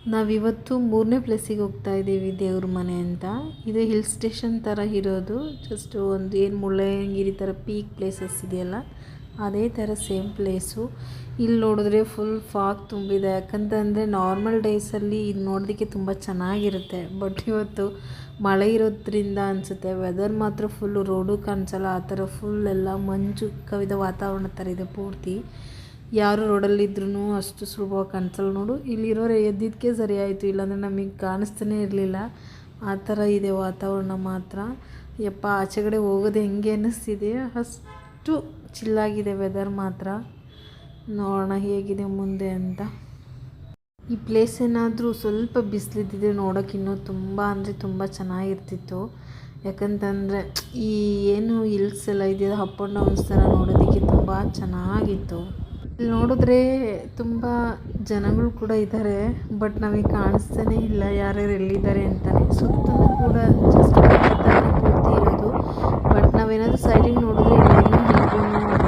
ನಾವಿವತ್ತು ಮೂರನೇ ಪ್ಲೇಸಿಗೆ ಹೋಗ್ತಾ ಇದ್ದೀವಿ, ದೇವ್ರ ಮನೆ ಅಂತ. ಇದು ಹಿಲ್ ಸ್ಟೇಷನ್ ಥರ ಇರೋದು. ಜಸ್ಟ್ ಒಂದು ಏನು ಮುಳ್ಳಯ್ಯನಗಿರಿ ಥರ ಪೀಕ್ ಪ್ಲೇಸಸ್ ಇದೆಯಲ್ಲ, ಅದೇ ಥರ ಸೇಮ್ ಪ್ಲೇಸು. ಇಲ್ಲಿ ನೋಡಿದ್ರೆ ಫುಲ್ ಫಾಗ್ ತುಂಬಿದೆ. ಯಾಕಂತಂದರೆ ನಾರ್ಮಲ್ ಡೇಸಲ್ಲಿ ಇದು ನೋಡೋದಕ್ಕೆ ತುಂಬ ಚೆನ್ನಾಗಿರುತ್ತೆ. ಬಟ್ ಇವತ್ತು ಮಳೆ ಇರೋದ್ರಿಂದ ಅನಿಸುತ್ತೆ, ವೆದರ್ ಮಾತ್ರ ಫುಲ್ಲು ರೋಡು ಕಾಣಿಸಲ್ಲ, ಆ ಥರ ಫುಲ್ ಎಲ್ಲ ಮಂಜು ಕವಿದ ವಾತಾವರಣ ಥರ ಇದೆ ಪೂರ್ತಿ. ಯಾರು ರೋಡಲ್ಲಿದ್ರೂ ಅಷ್ಟು ಸುಲಭವಾಗಿ ಕಾಣಿಸಲ್ಲ. ನೋಡು, ಇಲ್ಲಿರೋರು ಎದ್ದಿದ್ದಕ್ಕೆ ಸರಿ ಆಯಿತು, ಇಲ್ಲಾಂದರೆ ನಮಗೆ ಕಾಣಿಸ್ತಾನೆ ಇರಲಿಲ್ಲ. ಆ ಥರ ಇದೆ ವಾತಾವರಣ ಮಾತ್ರ. ಯಪ್ಪ, ಆಚೆಗಡೆ ಹೋಗೋದು ಹೆಂಗೆ ಅನ್ನಿಸ್ತಿದೆ, ಅಷ್ಟು ಚಿಲ್ಲಾಗಿದೆ ವೆದರ್ ಮಾತ್ರ. ನೋಡೋಣ ಹೇಗಿದೆ ಮುಂದೆ ಅಂತ. ಈ ಪ್ಲೇಸ್ ಏನಾದರೂ ಸ್ವಲ್ಪ ಬಿಸಿಲಿದ್ದಿದ್ರೆ ನೋಡೋಕೆ ಇನ್ನೂ ತುಂಬ ಅಂದರೆ ತುಂಬ ಚೆನ್ನಾಗಿರ್ತಿತ್ತು. ಯಾಕಂತಂದರೆ ಈ ಏನು ಹಿಲ್ಸ್ ಎಲ್ಲ ಇದೆಯಲ್ಲ, ಅಪ್ ಆ್ಯಂಡ್ ಡೌನ್ಸ್ ಥರ ನೋಡೋದಕ್ಕೆ ತುಂಬ ಚೆನ್ನಾಗಿತ್ತು. ಇಲ್ಲಿ ನೋಡಿದ್ರೆ ತುಂಬ ಜನಗಳು ಕೂಡ ಇದ್ದಾರೆ, ಬಟ್ ನಮಗೆ ಕಾಣಿಸ್ತಾನೆ ಇಲ್ಲ ಯಾರ್ಯಾರು ಎಲ್ಲಿದ್ದಾರೆ ಅಂತಲೇ. ಸುತ್ತಲೂ ಕೂಡ ಜಸ್ಟ್ ಪೂರ್ತಿ ಇರೋದು. ಬಟ್ ನಾವೇನಾದರೂ ಸೈಡಿಗೆ ನೋಡಿದ್ರೆ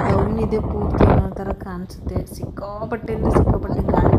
ಡೌನ್ ಇದೆ ಪೂರ್ತಿ ಅನ್ನೋ ಥರ ಕಾಣಿಸುತ್ತೆ. ಸಿಕ್ಕಾಪಟ್ಟೆ ಅಂದರೆ ಸಿಕ್ಕಾಪಟ್ಟೆ ಗಾಳಿ